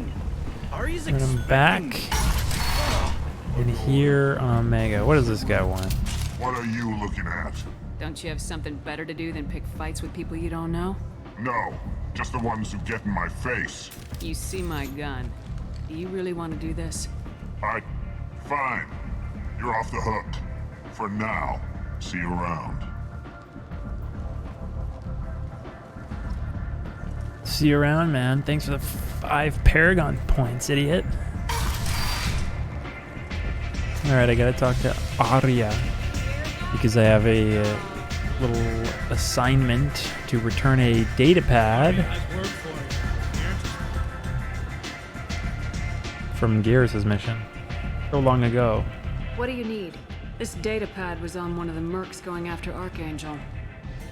in. Ari's And I'm back in here on Omega. What does this guy want? What are you looking at? Don't you have something better to do than pick fights with people you don't know? No, just the ones who get in my face. You see my gun. Do you really want to do this? Fine. You're off the hook. For now. See you around. See you around, man. Thanks for the 5 Paragon points, idiot. Alright, I gotta talk to Arya. Because I have a little assignment to return a data pad from Gears' mission. So long ago. What do you need? This data pad was on one of the mercs going after Archangel.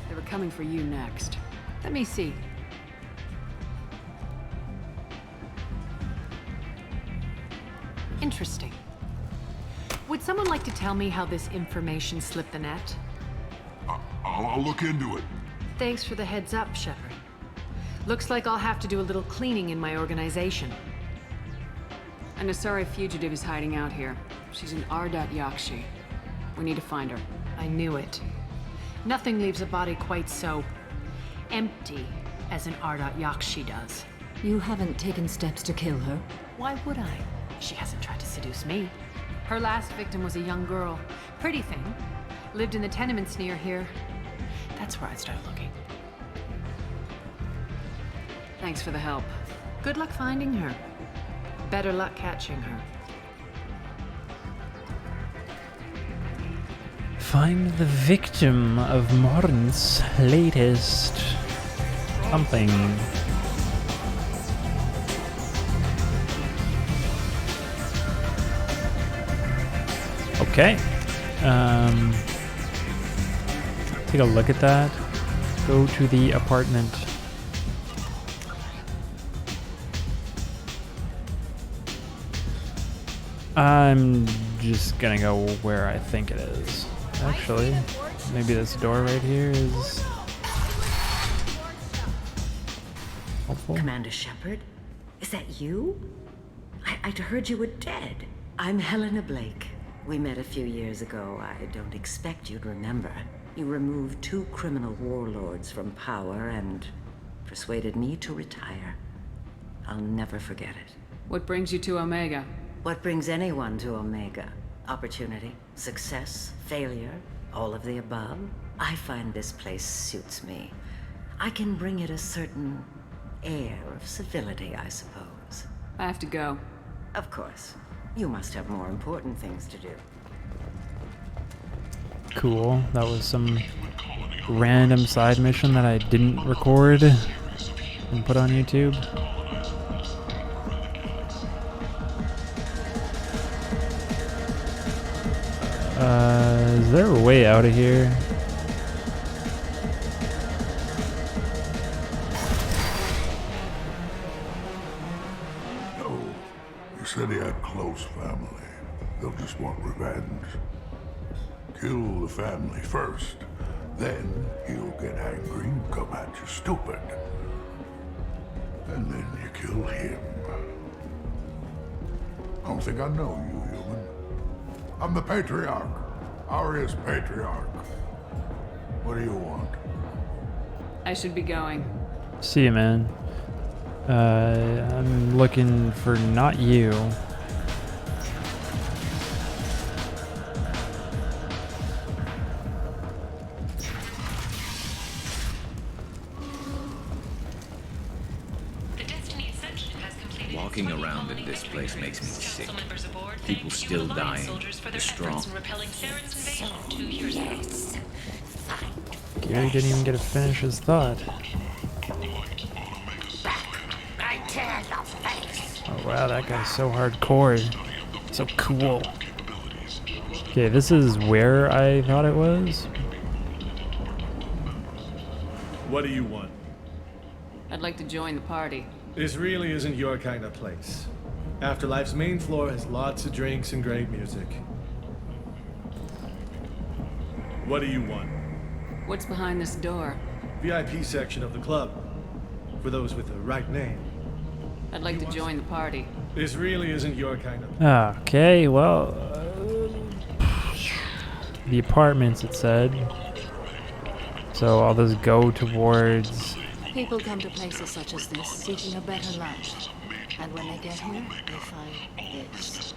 They were coming for you next. Let me see. Interesting. Would someone like to tell me how this information slipped the net? I'll look into it. Thanks for the heads up, Shepard. Looks like I'll have to do a little cleaning in my organization. An Asari fugitive is hiding out here. She's in Ardat Yakshi. We need to find her. I knew it. Nothing leaves a body quite so empty as an Ardat Yakshi does. You haven't taken steps to kill her? Why would I? She hasn't tried to seduce me. Her last victim was a young girl. Pretty thing. Lived in the tenements near here. That's where I started looking. Thanks for the help. Good luck finding her. Better luck catching her. Find the victim of Martin's latest something. Okay. Take a look at that. Go to the apartment. I'm just gonna go where I think it is. Actually, maybe this door right here is helpful. Commander Shepard? Is that you? I'd heard you were dead. I'm Helena Blake. We met a few years ago. I don't expect you'd remember. You removed 2 criminal warlords from power and persuaded me to retire. I'll never forget it. What brings you to Omega? What brings anyone to Omega? Opportunity, success, failure, all of the above? I find this place suits me. I can bring it a certain air of civility, I suppose. I have to go. Of course. You must have more important things to do. Cool. That was some random side mission that I didn't record and put on YouTube. Is there a way out of here? No. You said he had close family. They'll just want revenge. Kill the family first. Then he'll get angry and come at you stupid. And then you kill him. I don't think I know you, human. I'm the Patriarch. Aria's Patriarch. What do you want? I should be going. See you, man. I'm looking for not you. Walking around in this place makes me sick. People still dying. The strong. Gary didn't even get to finish his thought. Oh wow, that guy's so hardcore. So cool. Okay, this is where I thought it was. What do you want? I'd like to join the party. This really isn't your kind of place. Afterlife's main floor has lots of drinks and great music. What do you want? What's behind this door? VIP section of the club. For those with the right name. I'd like to join the party. This really isn't your kind of... Okay, well... the apartments, it said. So I'll just go towards... People come to places such as this seeking a better life. And when they get here, they find this.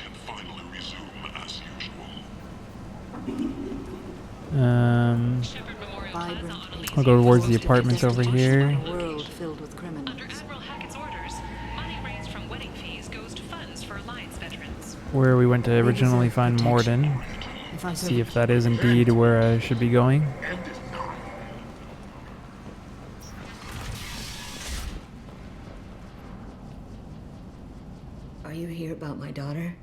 Vibrant, I'll go towards the apartments over here. A world filled with criminals. Under Admiral Hackett's orders, money raised from wedding fees goes to funds for Alliance veterans. Where we went to originally find Morden. If I See if that is indeed where I should be going. Are you here about my daughter?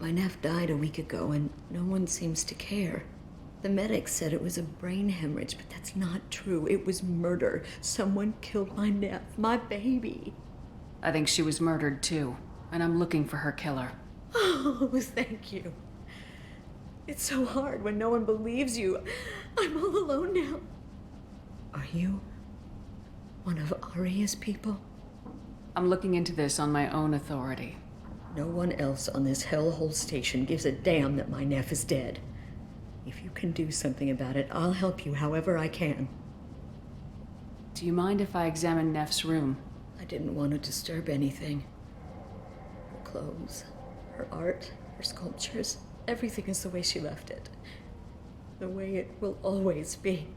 My nephew died a week ago, and no one seems to care. The medics said it was a brain hemorrhage, but that's not true. It was murder. Someone killed my nephew, my baby. I think she was murdered too, and I'm looking for her killer. Oh, thank you. It's so hard when no one believes you. I'm all alone now. Are you one of Aria's people? I'm looking into this on my own authority. No one else on this hellhole station gives a damn that my nephew is dead. If you can do something about it, I'll help you however I can. Do you mind if I examine Neff's room? I didn't want to disturb anything. Her clothes, her art, her sculptures, everything is the way she left it. The way it will always be.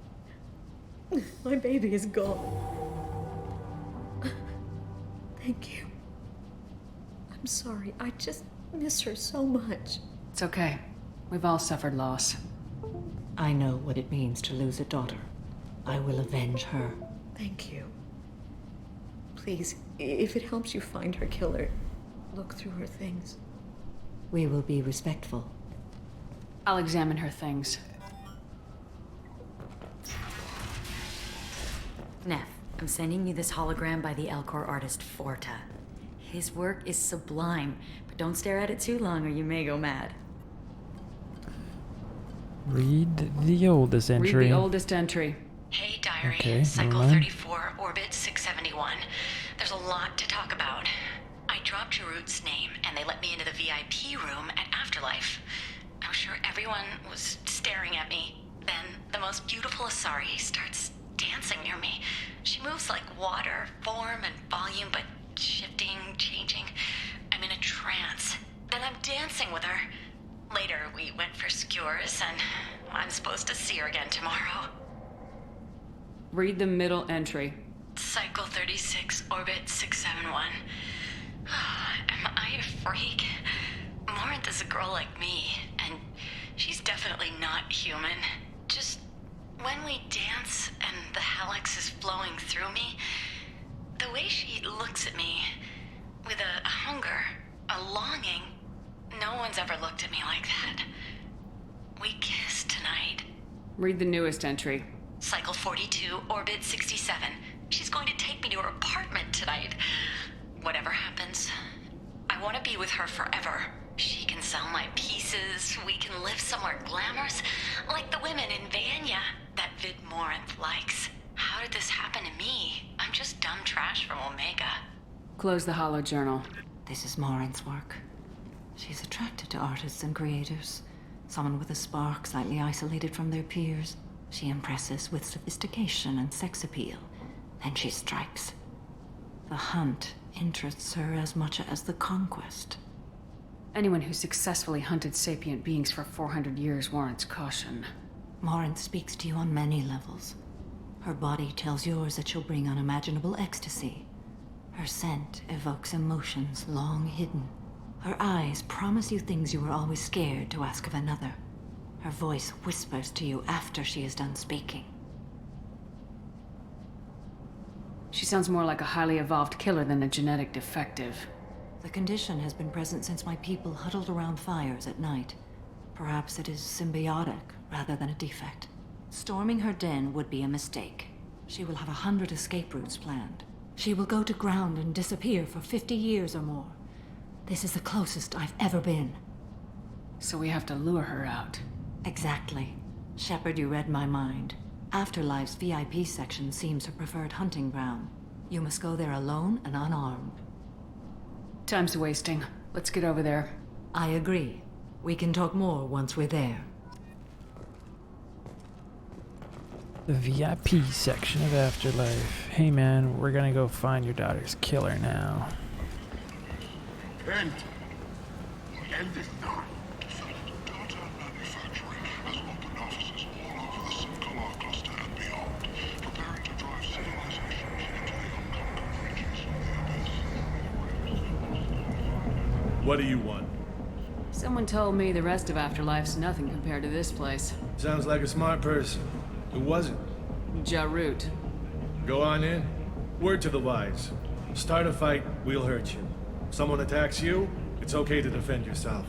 My baby is gone. Thank you. I'm sorry, I just miss her so much. It's okay. We've all suffered loss. I know what it means to lose a daughter. I will avenge her. Thank you. Please, if it helps you find her killer, look through her things. We will be respectful. I'll examine her things. Neff, I'm sending you this hologram by the Elcor artist Forta. His work is sublime, but don't stare at it too long or you may go mad. Read the oldest entry. Read the oldest entry. Hey, Diary. Okay, Cycle never mind. 34, Orbit 671. There's a lot to talk about. I dropped Jarut's name, and they let me into the VIP room at Afterlife. I'm sure everyone was staring at me. Then the most beautiful Asari starts dancing near me. She moves like water, form and volume, but shifting, changing. I'm in a trance. Then I'm dancing with her. Later, we went for skewers, and I'm supposed to see her again tomorrow. Read the middle entry. Cycle 36, Orbit 671. Am I a freak? Morinth is a girl like me, and she's definitely not human. Just when we dance and the helix is flowing through me, the way she looks at me with a hunger, a longing, no one's ever looked at me like that. We kissed tonight. Read the newest entry. Cycle 42, Orbit 67. She's going to take me to her apartment tonight. Whatever happens, I want to be with her forever. She can sell my pieces. We can live somewhere glamorous, like the women in Vanya that Vid Morinth likes. How did this happen to me? I'm just dumb trash from Omega. Close the holo journal. This is Morinth's work. She's attracted to artists and creators. Someone with a spark, slightly isolated from their peers. She impresses with sophistication and sex appeal. Then she strikes. The hunt interests her as much as the conquest. Anyone who successfully hunted sapient beings for 400 years warrants caution. Morinth speaks to you on many levels. Her body tells yours that she'll bring unimaginable ecstasy. Her scent evokes emotions long hidden. Her eyes promise you things you were always scared to ask of another. Her voice whispers to you after she is done speaking. She sounds more like a highly evolved killer than a genetic defective. The condition has been present since my people huddled around fires at night. Perhaps it is symbiotic rather than a defect. Storming her den would be a mistake. She will have 100 escape routes planned. She will go to ground and disappear for 50 years or more. This is the closest I've ever been. So we have to lure her out. Exactly. Shepard, you read my mind. Afterlife's VIP section seems her preferred hunting ground. You must go there alone and unarmed. Time's wasting. Let's get over there. I agree. We can talk more once we're there. The VIP section of Afterlife. Hey man, we're gonna go find your daughter's killer now. Kent! End this now. Data manufacturing has opened offices all over the Simcalar cluster and beyond, preparing to drive civilizations into the unconquered reaches of the abyss. What do you want? Someone told me the rest of Afterlife's nothing compared to this place. Sounds like a smart person. Who was it? Jarut. Go on in. Word to the wise. Start a fight, we'll hurt you. Someone attacks you, it's okay to defend yourself.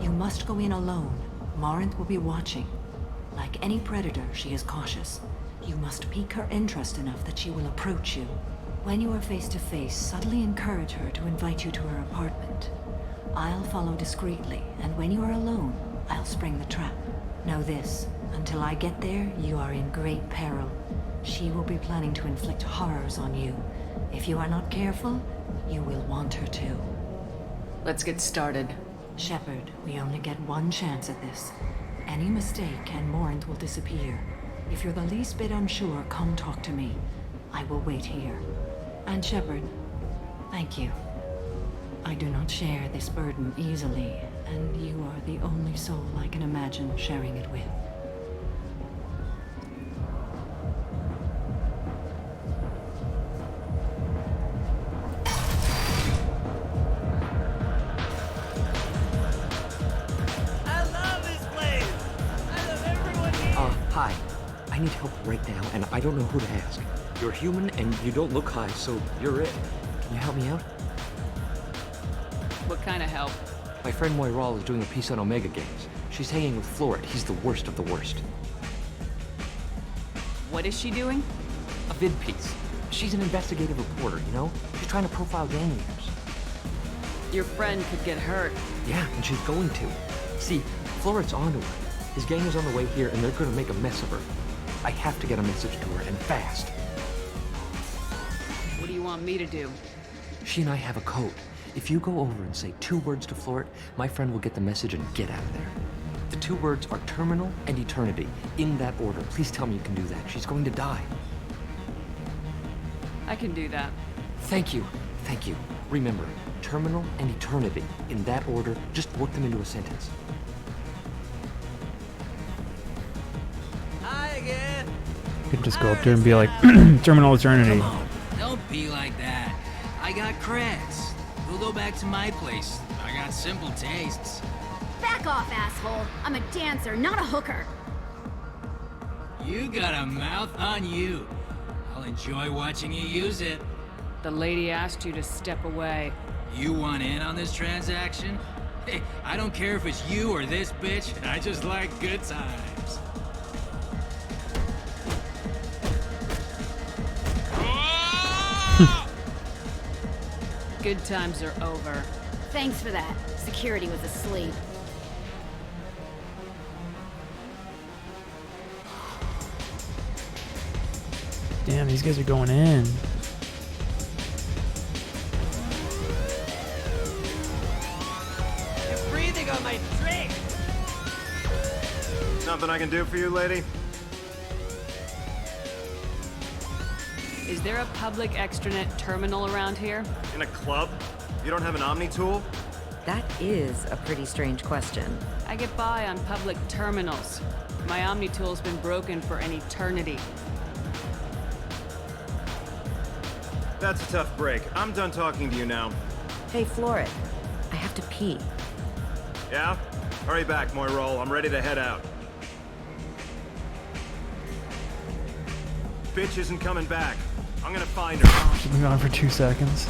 You must go in alone. Marinth will be watching. Like any predator, she is cautious. You must pique her interest enough that she will approach you. When you are face to face, subtly encourage her to invite you to her apartment. I'll follow discreetly, and when you are alone, I'll spring the trap. Know this, until I get there, you are in great peril. She will be planning to inflict horrors on you. If you are not careful, you will want her to. Let's get started. Shepard, we only get one chance at this. Any mistake and Morinth will disappear. If you're the least bit unsure, come talk to me. I will wait here. And Shepard, thank you. I do not share this burden easily, and you are the only soul I can imagine sharing it with. Hi. I need help right now, and I don't know who to ask. You're human, and you don't look high, so you're it. Can you help me out? What kind of help? My friend Moiral is doing a piece on Omega Games. She's hanging with Florid. He's the worst of the worst. What is she doing? A vid piece. She's an investigative reporter, you know? She's trying to profile gang leaders. Your friend could get hurt. Yeah, and she's going to. See, Florid's onto her. His gang is on the way here, and they're gonna make a mess of her. I have to get a message to her, and fast. What do you want me to do? She and I have a code. If you go over and say 2 words to Florid, my friend will get the message and get out of there. The 2 words are terminal and eternity. In that order. Please tell me you can do that. She's going to die. I can do that. Thank you. Thank you. Remember, terminal and eternity. In that order, just work them into a sentence. You could just go up there and be like, Terminal Eternity. Come on, don't be like that. I got creds. We'll go back to my place. I got simple tastes. Back off, asshole. I'm a dancer, not a hooker. You got a mouth on you. I'll enjoy watching you use it. The lady asked you to step away. You want in on this transaction? Hey, I don't care if it's you or this bitch. I just like good times. Good times are over. Thanks for that. Security was asleep. Damn, these guys are going in. You're breathing on my drink! Something I can do for you, lady? Is there a public extranet terminal around here? In a club? You don't have an Omni tool? That is a pretty strange question. I get by on public terminals. My Omni tool's been broken for an eternity. That's a tough break. I'm done talking to you now. Hey, Florid. I have to pee. Yeah? Hurry back, Moiral. I'm ready to head out. Bitch isn't coming back. I'm gonna find her. She's been gone for 2 seconds.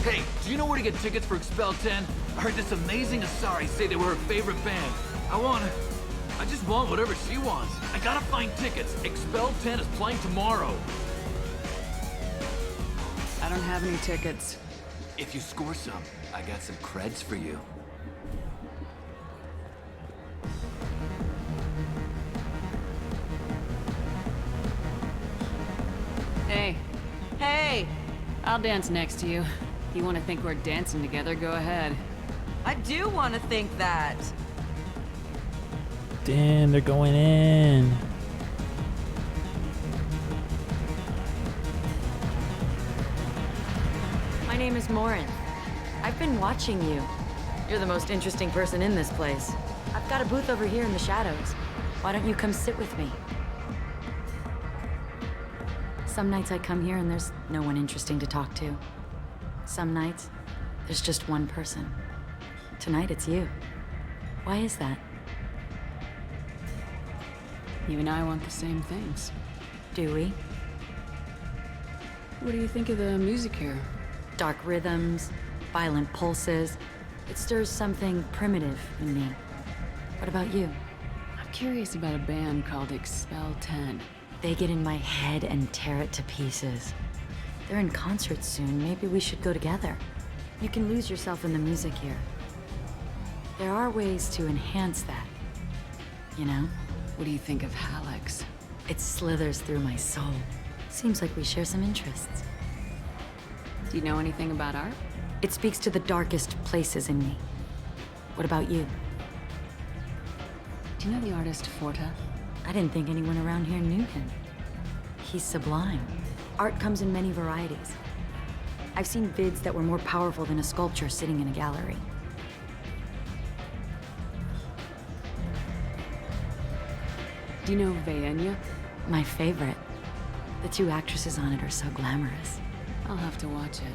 Hey, do you know where to get tickets for Expel 10? I heard this amazing Asari say they were her favorite band. I just want whatever she wants. I gotta find tickets. Expel 10 is playing tomorrow. I don't have any tickets. If you score some, I got some creds for you. Hey. Hey! I'll dance next to you. If you want to think we're dancing together, go ahead. I do want to think that. Damn, they're going in. My name is Morin. I've been watching you. You're the most interesting person in this place. I've got a booth over here in the shadows. Why don't you come sit with me? Some nights I come here and there's no one interesting to talk to. Some nights, there's just one person. Tonight it's you. Why is that? You and I want the same things. Do we? What do you think of the music here? Dark rhythms, violent pulses. It stirs something primitive in me. What about you? I'm curious about a band called Expel 10. They get in my head and tear it to pieces. They're in concert soon. Maybe we should go together. You can lose yourself in the music here. There are ways to enhance that. You know? What do you think of Hallex? It slithers through my soul. Seems like we share some interests. Do you know anything about art? It speaks to the darkest places in me. What about you? Do you know the artist Forta? I didn't think anyone around here knew him. He's sublime. Art comes in many varieties. I've seen vids that were more powerful than a sculpture sitting in a gallery. Do you know Vaenya? My favorite. The two actresses on it are so glamorous. I'll have to watch it.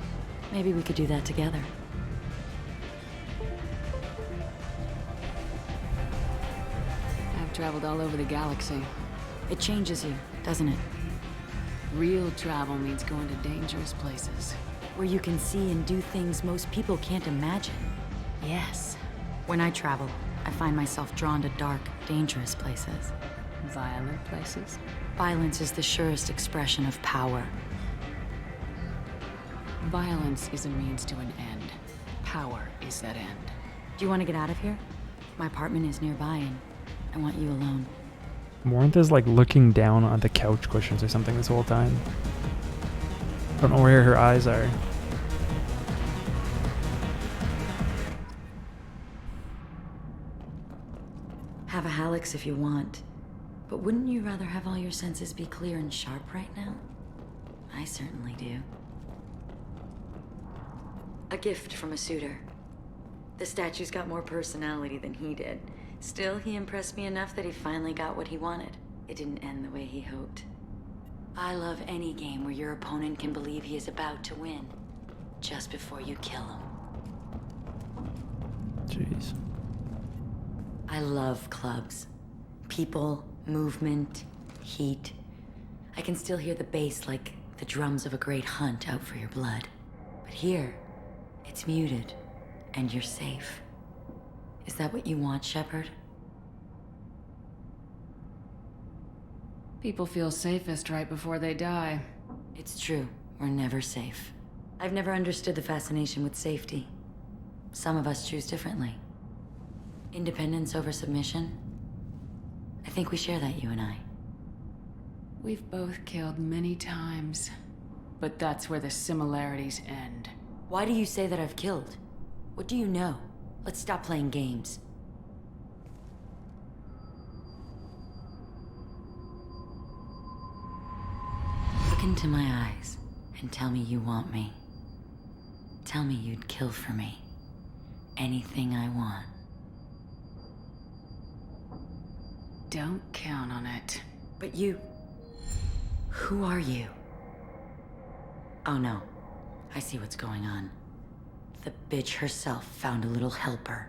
Maybe we could do that together. I've traveled all over the galaxy. It changes you, doesn't it? Real travel means going to dangerous places. Where you can see and do things most people can't imagine. Yes. When I travel, I find myself drawn to dark, dangerous places. Violent places? Violence is the surest expression of power. Violence is a means to an end. Power is that end. Do you want to get out of here? My apartment is nearby and I want you alone. Morinth like looking down on the couch cushions or something this whole time. I don't know where her eyes are. Have a Hallex if you want. But wouldn't you rather have all your senses be clear and sharp right now? I certainly do. A gift from a suitor. The statue's got more personality than he did. Still, he impressed me enough that he finally got what he wanted. It didn't end the way he hoped. I love any game where your opponent can believe he is about to win, just before you kill him. Jeez. I love clubs. People, movement, heat. I can still hear the bass like the drums of a great hunt out for your blood. But here, it's muted, and you're safe. Is that what you want, Shepard? People feel safest right before they die. It's true. We're never safe. I've never understood the fascination with safety. Some of us choose differently. Independence over submission? I think we share that, you and I. We've both killed many times, but that's where the similarities end. Why do you say that I've killed? What do you know? Let's stop playing games. Look into my eyes and tell me you want me. Tell me you'd kill for me. Anything I want. Don't count on it. But you... Who are you? Oh no. I see what's going on. The bitch herself found a little helper.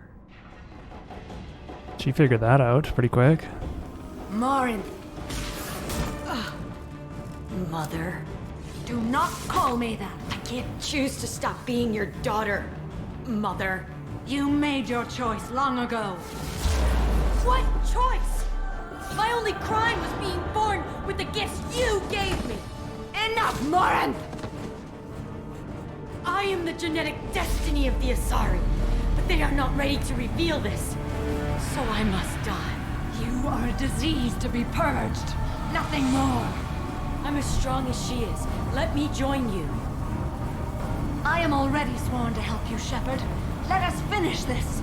She figured that out pretty quick. Morin! Mother. Do not call me that! I can't choose to stop being your daughter, Mother. You made your choice long ago. What choice? My only crime was being born with the gifts you gave me. Enough, Morin! I am the genetic destiny of the Asari, but they are not ready to reveal this. So I must die. You are a disease to be purged. Nothing more. I'm as strong as she is. Let me join you. I am already sworn to help you, Shepard. Let us finish this.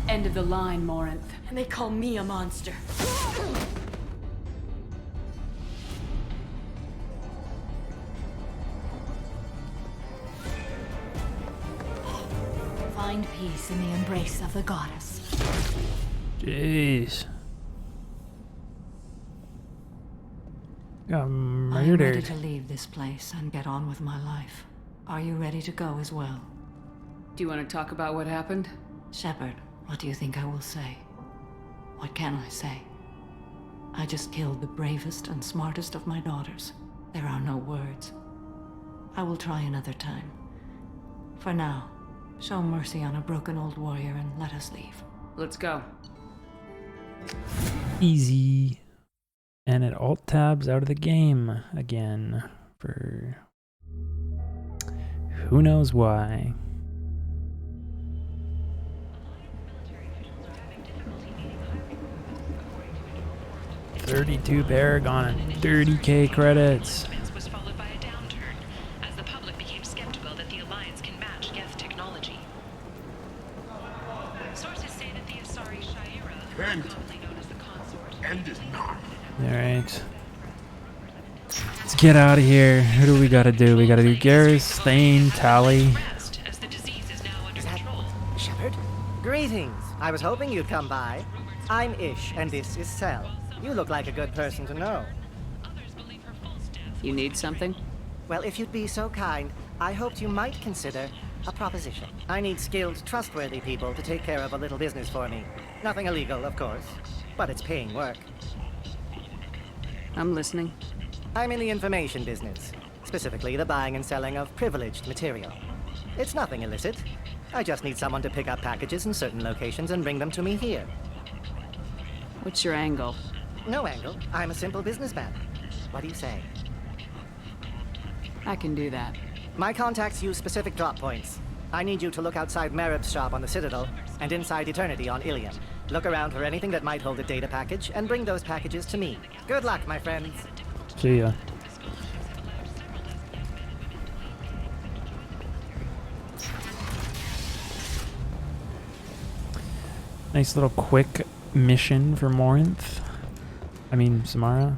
End of the line, Morinth. And they call me a monster. Find peace in the embrace of the goddess. Jeez. Got I'm ready murdered. to leave this place and get on with my life. Are you ready to go as well? Do you want to talk about what happened? Shepard, what do you think I will say? What can I say? I just killed the bravest and smartest of my daughters. There are no words. I will try another time. For now, show mercy on a broken old warrior and let us leave. Let's go. Easy. And it alt tabs out of the game again for who knows why. $32 Paragon and 30k credits. Was followed by a downturn as the public became skeptical that the Alliance can match Geth technology. Sources say that the Asari Shaira, commonly known as the Consort, End is nigh. Alright. Let's get out of here. Who do we gotta do? We gotta do Garrus, Thane, Tally. Shepard? Greetings. I was hoping you'd come by. I'm Ish, and this is Cell. You look like a good person to know. You need something? Well, if you'd be so kind, I hoped you might consider a proposition. I need skilled, trustworthy people to take care of a little business for me. Nothing illegal, of course, but it's paying work. I'm listening. I'm in the information business, specifically the buying and selling of privileged material. It's nothing illicit. I just need someone to pick up packages in certain locations and bring them to me here. What's your angle? No angle. I'm a simple businessman. What do you say? I can do that. My contacts use specific drop points. I need you to look outside Merib's shop on the Citadel and inside Eternity on Ilium. Look around for anything that might hold a data package and bring those packages to me. Good luck, my friends. See ya. Nice little quick mission for Morinth. I mean, Samara.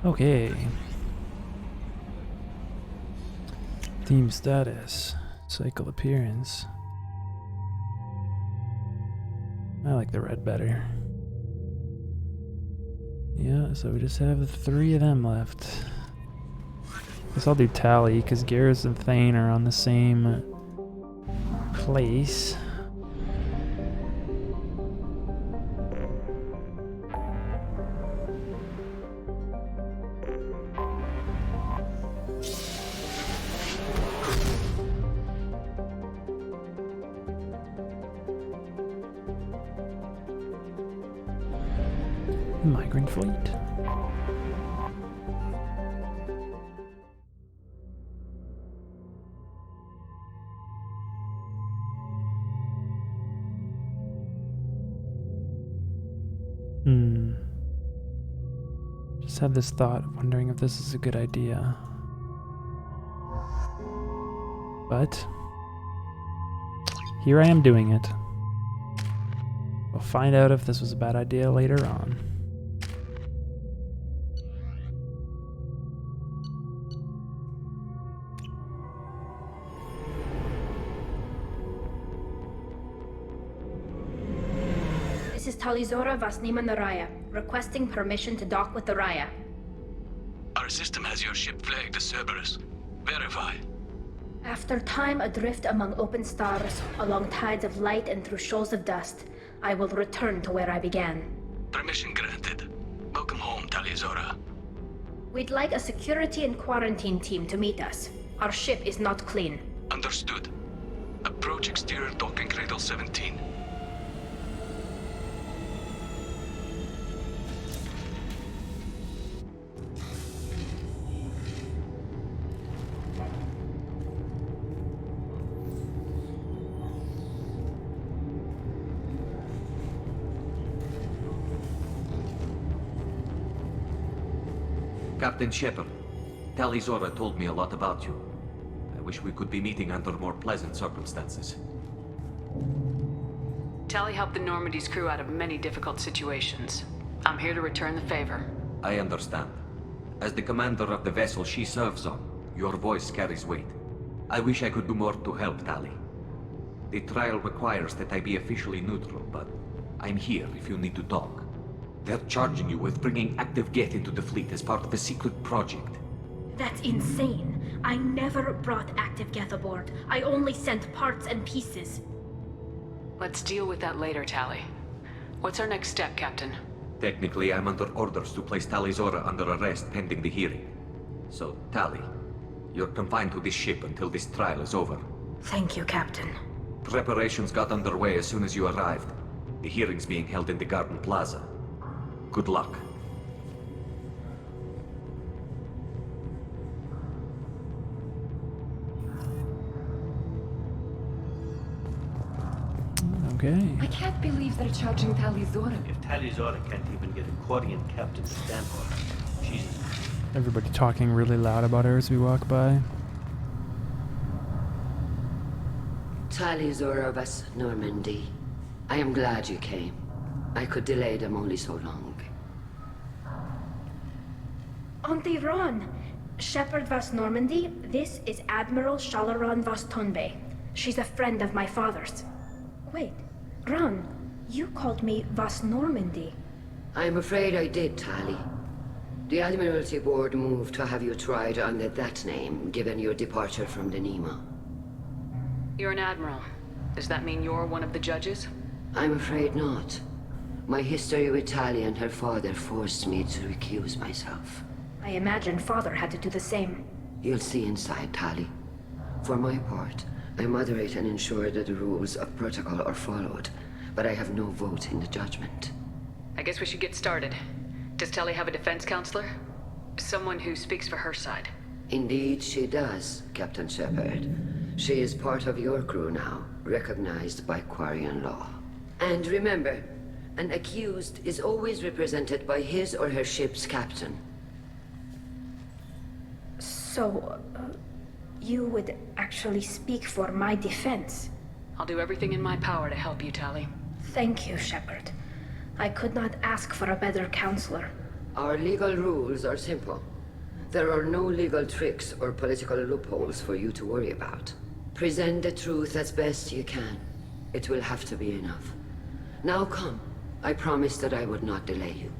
Okay. Team status. Cycle appearance. I like the red better. Yeah, so we just have 3 of them left. Guess I'll do Tally, because Garrus and Thane are on the same place. Migrant fleet. Just have this thought, wondering if this is a good idea. But here I am doing it. We'll find out if this was a bad idea later on. This is Talizora Vasnima Naraya, requesting permission to dock with the Raya. Our system has your ship flagged as Cerberus. Verify. After time adrift among open stars, along tides of light and through shoals of dust, I will return to where I began. Permission granted. Welcome home, Talizora? We'd like a security and quarantine team to meet us. Our ship is not clean. Understood. Approach exterior docking cradle 17. Captain Shepard, Talizora told me a lot about you. I wish we could be meeting under more pleasant circumstances. Tally helped the Normandy's crew out of many difficult situations. I'm here to return the favor. I understand. As the commander of the vessel she serves on, your voice carries weight. I wish I could do more to help Tally. The trial requires that I be officially neutral, but I'm here if you need to talk. They're charging you with bringing active Geth into the fleet as part of a secret project. That's insane. I never brought active Geth aboard. I only sent parts and pieces. Let's deal with that later, Tally. What's our next step, Captain? Technically, I'm under orders to place Talizora under arrest pending the hearing. So, Tally, you're confined to this ship until this trial is over. Thank you, Captain. Preparations got underway as soon as you arrived. The hearing's being held in the Garden Plaza. Good luck. Okay. I can't believe they're charging Talizora. If Talizora can't even get a Quarian captain to stand for her, she's... Everybody talking really loud about her as we walk by. Talizora of us, Normandy. I am glad you came. I could delay them only so long. Auntie Ron! Shepard Vas Normandy, this is Admiral Shalaron Vas Tonbe. She's a friend of my father's. Wait, Ron, you called me Vas Normandy. I'm afraid I did, Tally. The Admiralty Board moved to have you tried under that name, given your departure from the Nima. You're an admiral. Does that mean you're one of the judges? I'm afraid not. My history with Tally and her father forced me to recuse myself. I imagine father had to do the same. You'll see inside, Tally. For my part, I moderate and ensure that the rules of protocol are followed, but I have no vote in the judgment. I guess we should get started. Does Tally have a defense counselor? Someone who speaks for her side. Indeed, she does, Captain Shepard. She is part of your crew now, recognized by Quarian law. And remember, an accused is always represented by his or her ship's captain. So, you would actually speak for my defense? I'll do everything in my power to help you, Tally. Thank you, Shepard. I could not ask for a better counselor. Our legal rules are simple. There are no legal tricks or political loopholes for you to worry about. Present the truth as best you can. It will have to be enough. Now come. I promised that I would not delay you.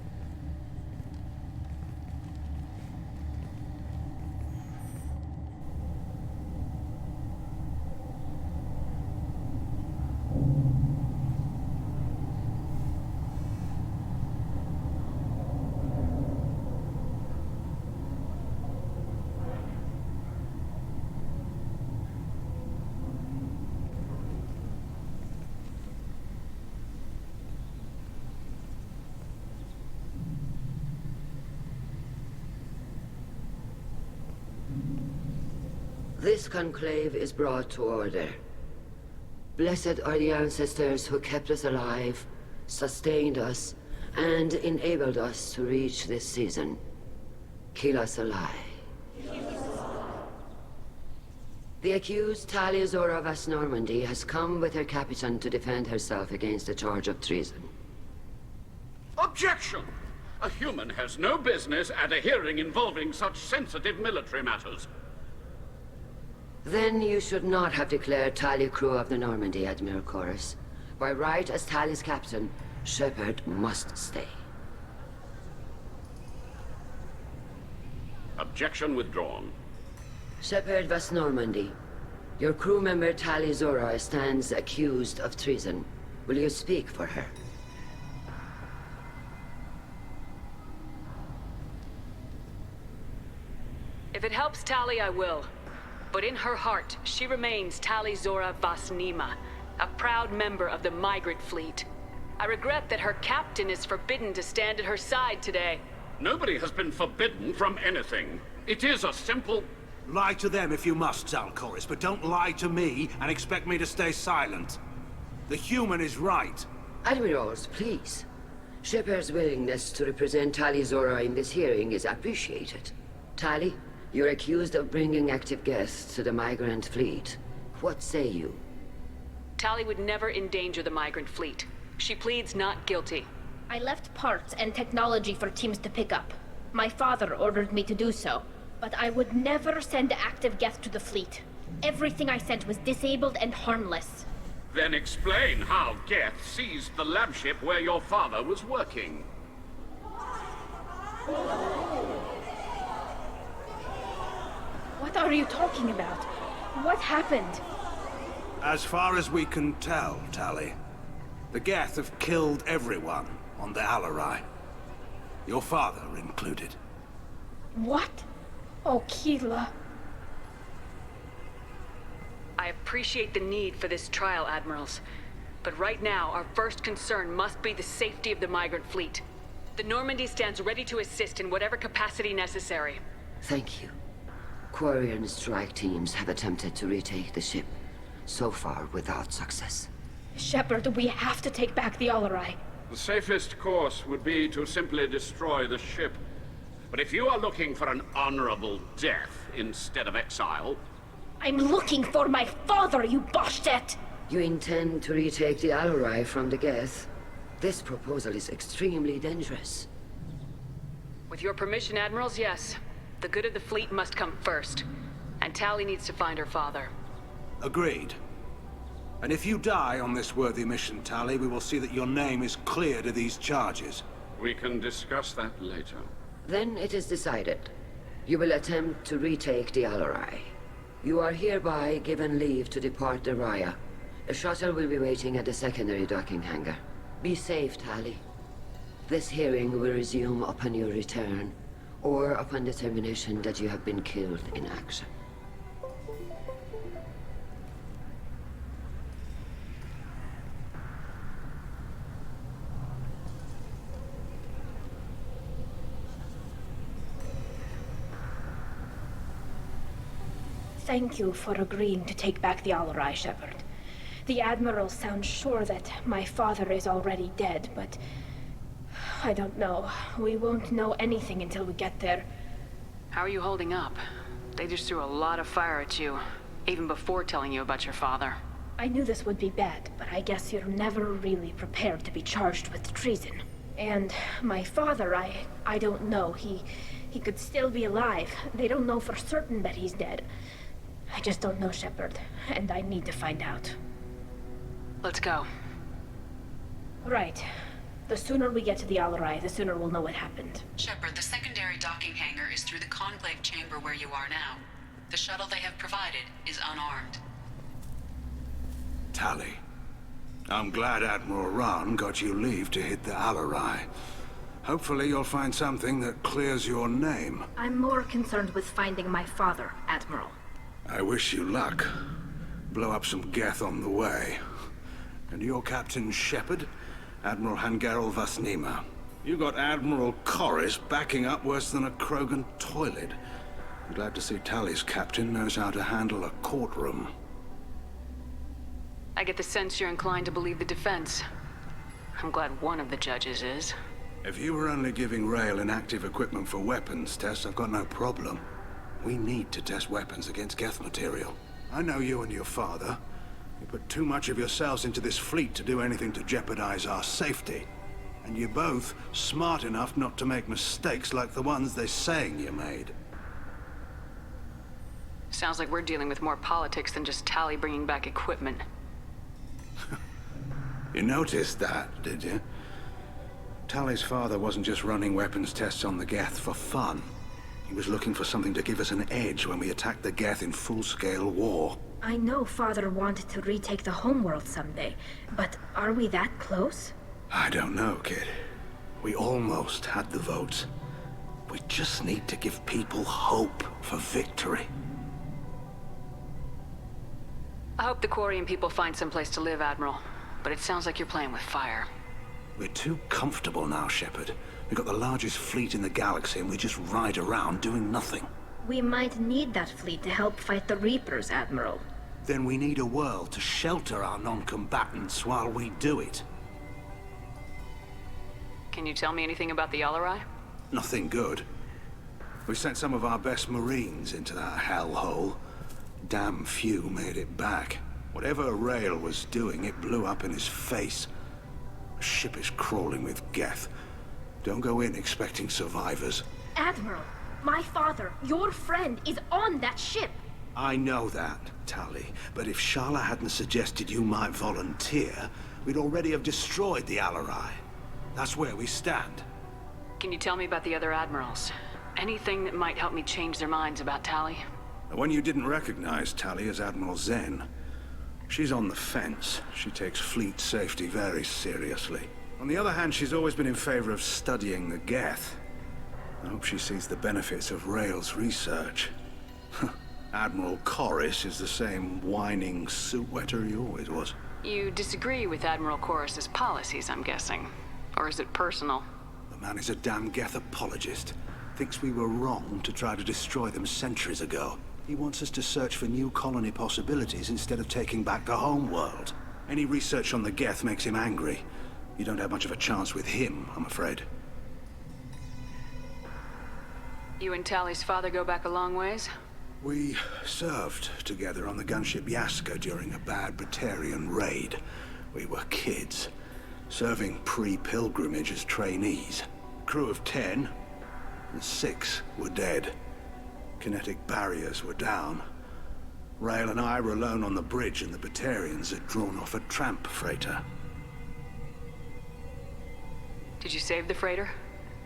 This conclave is brought to order. Blessed are the ancestors who kept us alive, sustained us, and enabled us to reach this season. Keep us alive. The accused Talizora Vas Normandy has come with her captain to defend herself against a charge of treason. Objection! A human has no business at a hearing involving such sensitive military matters. Then you should not have declared Tally crew of the Normandy, Admiral Chorus. By right as Tally's captain, Shepard must stay. Objection withdrawn. Shepard Vas Normandy, your crew member Talizora stands accused of treason. Will you speak for her? If it helps Tali, I will. But in her heart, she remains Tali Zora Vasnima, a proud member of the Migrant fleet. I regret that her captain is forbidden to stand at her side today. Nobody has been forbidden from anything. It is a simple... Lie to them if you must, Zalcoris, but don't lie to me and expect me to stay silent. The human is right. Admirals, please. Shepard's willingness to represent Tali Zora in this hearing is appreciated. Tali, you're accused of bringing active guests to the Migrant fleet. What say you? Tali would never endanger the Migrant fleet. She pleads not guilty. I left parts and technology for teams to pick up. My father ordered me to do so, but I would never send active guests to the fleet. Everything I sent was disabled and harmless. Then explain how Geth seized the lab ship where your father was working. What are you talking about? What happened? As far as we can tell, Tali, the Geth have killed everyone on the Alarai. Your father included. What? Oh, Keela. I appreciate the need for this trial, Admirals. But right now, our first concern must be the safety of the Migrant fleet. The Normandy stands ready to assist in whatever capacity necessary. Thank you. Quarian strike teams have attempted to retake the ship, so far without success. Shepard, we have to take back the Alarai. The safest course would be to simply destroy the ship. But if you are looking for an honorable death instead of exile... I'm looking for my father, you Boshtet! You intend to retake the Alarai from the Geth? This proposal is extremely dangerous. With your permission, Admirals, yes. The good of the fleet must come first. And Tali needs to find her father. Agreed. And if you die on this worthy mission, Tali, we will see that your name is cleared of these charges. We can discuss that later. Then it is decided. You will attempt to retake the Alarai. You are hereby given leave to depart the Raya. A shuttle will be waiting at the secondary docking hangar. Be safe, Tali. This hearing will resume upon your return, or upon determination that you have been killed in action. Thank you for agreeing to take back the Alarai, Shepard. The Admiral sounds sure that my father is already dead, but... I don't know. We won't know anything until we get there. How are you holding up? They just threw a lot of fire at you, even before telling you about your father. I knew this would be bad, but I guess you're never really prepared to be charged with treason. And my father, I don't know. He could still be alive. They don't know for certain that he's dead. I just don't know, Shepard, and I need to find out. Let's go. Right. The sooner we get to the Alarai, the sooner we'll know what happened. Shepard, the secondary docking hangar is through the conclave chamber where you are now. The shuttle they have provided is unarmed. Tali, I'm glad Admiral Rahn got you leave to hit the Alarai. Hopefully you'll find something that clears your name. I'm more concerned with finding my father, Admiral. I wish you luck. Blow up some Geth on the way. And your Captain Shepard? Admiral Hangarel Vasnima. You got Admiral Corris backing up worse than a Krogan toilet. I'm glad to see Tali's captain knows how to handle a courtroom. I get the sense you're inclined to believe the defense. I'm glad one of the judges is. If you were only giving Rail inactive equipment for weapons tests, I've got no problem. We need to test weapons against Geth material. I know you and your father. You put too much of yourselves into this fleet to do anything to jeopardize our safety. And you're both smart enough not to make mistakes like the ones they're saying you made. Sounds like we're dealing with more politics than just Tali bringing back equipment. You noticed that, did you? Tali's father wasn't just running weapons tests on the Geth for fun. He was looking for something to give us an edge when we attacked the Geth in full-scale war. I know Father wanted to retake the homeworld someday, but are we that close? I don't know, kid. We almost had the votes. We just need to give people hope for victory. I hope the Quarian people find someplace to live, Admiral. But it sounds like you're playing with fire. We're too comfortable now, Shepard. We've got the largest fleet in the galaxy and we just ride around doing nothing. We might need that fleet to help fight the Reapers, Admiral. Then we need a world to shelter our non-combatants while we do it. Can you tell me anything about the Alarai? Nothing good. We sent some of our best Marines into that hellhole. Damn few made it back. Whatever Rail was doing, it blew up in his face. The ship is crawling with Geth. Don't go in expecting survivors. Admiral, my father, your friend, is on that ship. I know that, Tali. But if Shala hadn't suggested you might volunteer, we'd already have destroyed the Alarai. That's where we stand. Can you tell me about the other admirals? Anything that might help me change their minds about Tali? The one you didn't recognize, Tali, is Admiral Zen. She's on the fence. She takes fleet safety very seriously. On the other hand, she's always been in favor of studying the Geth. I hope she sees the benefits of Rail's research. Admiral Corris is the same whining suit-wetter he always was. You disagree with Admiral Corus's policies, I'm guessing. Or is it personal? The man is a damn Geth apologist. Thinks we were wrong to try to destroy them centuries ago. He wants us to search for new colony possibilities instead of taking back the home world. Any research on the Geth makes him angry. You don't have much of a chance with him, I'm afraid. You and Tali's father go back a long ways? We served together on the gunship Yaska during a bad Batarian raid. We were kids, serving pre-pilgrimage as trainees. Crew of 10, and 6 were dead. Kinetic barriers were down. Rail and I were alone on the bridge, and the Batarians had drawn off a tramp freighter. Did you save the freighter?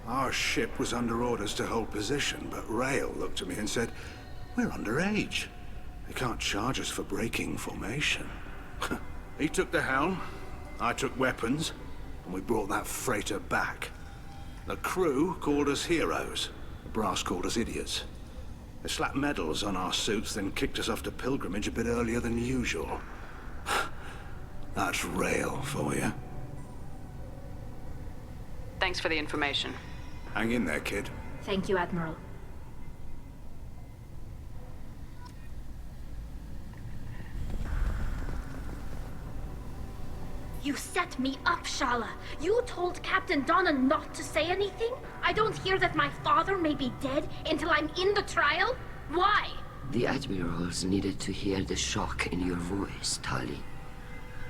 Our ship was under orders to hold position, but Rail looked at me and said, "We're underage. They can't charge us for breaking formation." He took the helm, I took weapons, and we brought that freighter back. The crew called us heroes. The brass called us idiots. They slapped medals on our suits, then kicked us off to pilgrimage a bit earlier than usual. That's Rail for you. Thanks for the information. Hang in there, kid. Thank you, Admiral. You set me up, Shala. You told Captain Donna not to say anything? I don't hear that my father may be dead until I'm in the trial? Why? The admirals needed to hear the shock in your voice, Tali.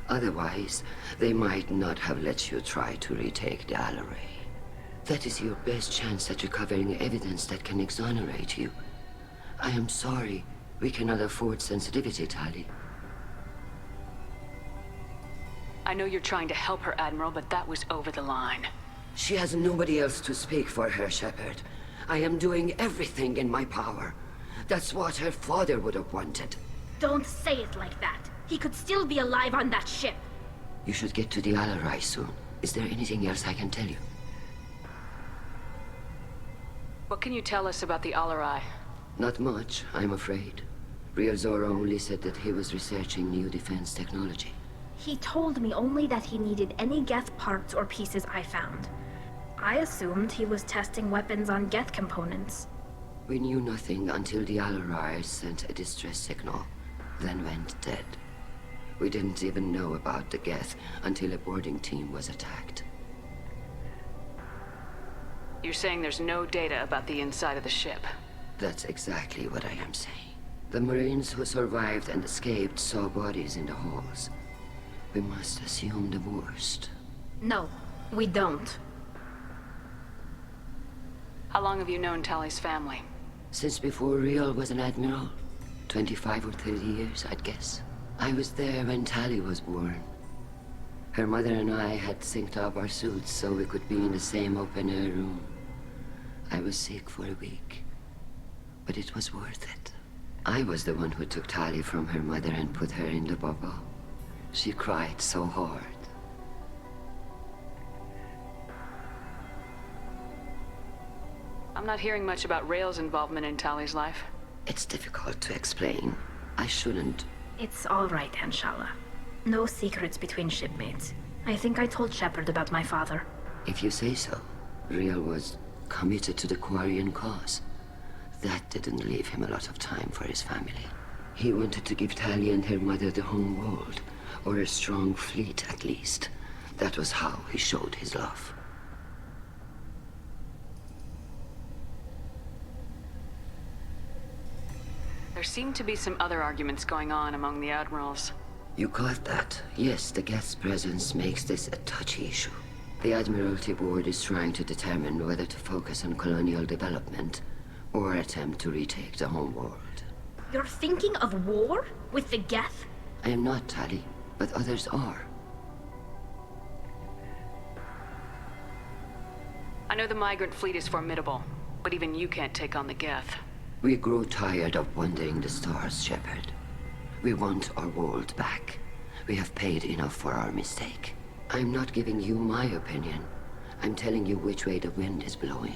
Otherwise, they might not have let you try to retake the Alarai. That is your best chance at recovering evidence that can exonerate you. I am sorry. We cannot afford sensitivity, Tali. I know you're trying to help her, Admiral, but that was over the line. She has nobody else to speak for her, Shepard. I am doing everything in my power. That's what her father would have wanted. Don't say it like that. He could still be alive on that ship. You should get to the Alarai soon. Is there anything else I can tell you? What can you tell us about the Alarai? Not much, I'm afraid. Real Zora only said that he was researching new defense technology. He told me only that he needed any Geth parts or pieces I found. I assumed he was testing weapons on Geth components. We knew nothing until the Alarai sent a distress signal, then went dead. We didn't even know about the Geth until a boarding team was attacked. You're saying there's no data about the inside of the ship? That's exactly what I am saying. The Marines who survived and escaped saw bodies in the halls. We must assume the worst. No, we don't. How long have you known Tali's family? Since before Real was an admiral. 25 or 30 years, I'd guess. I was there when Tali was born. Her mother and I had synced up our suits so we could be in the same open-air room. I was sick for a week, but it was worth it. I was the one who took Tali from her mother and put her in the bubble. She cried so hard. I'm not hearing much about Rail's involvement in Tali's life. It's difficult to explain. I shouldn't. It's all right, Anshala. No secrets between shipmates. I think I told Shepard about my father. If you say so. Rail was committed to the Quarian cause. That didn't leave him a lot of time for his family. He wanted to give Tali and her mother the home world, or a strong fleet at least. That was how he showed his love. There seem to be some other arguments going on among the admirals. You caught that? Yes, the guest's presence makes this a touchy issue. The Admiralty Board is trying to determine whether to focus on colonial development or attempt to retake the home world. You're thinking of war? With the Geth? I am not, Tali, but others are. I know the Migrant fleet is formidable, but even you can't take on the Geth. We grow tired of wandering the stars, Shepard. We want our world back. We have paid enough for our mistake. I'm not giving you my opinion. I'm telling you which way the wind is blowing.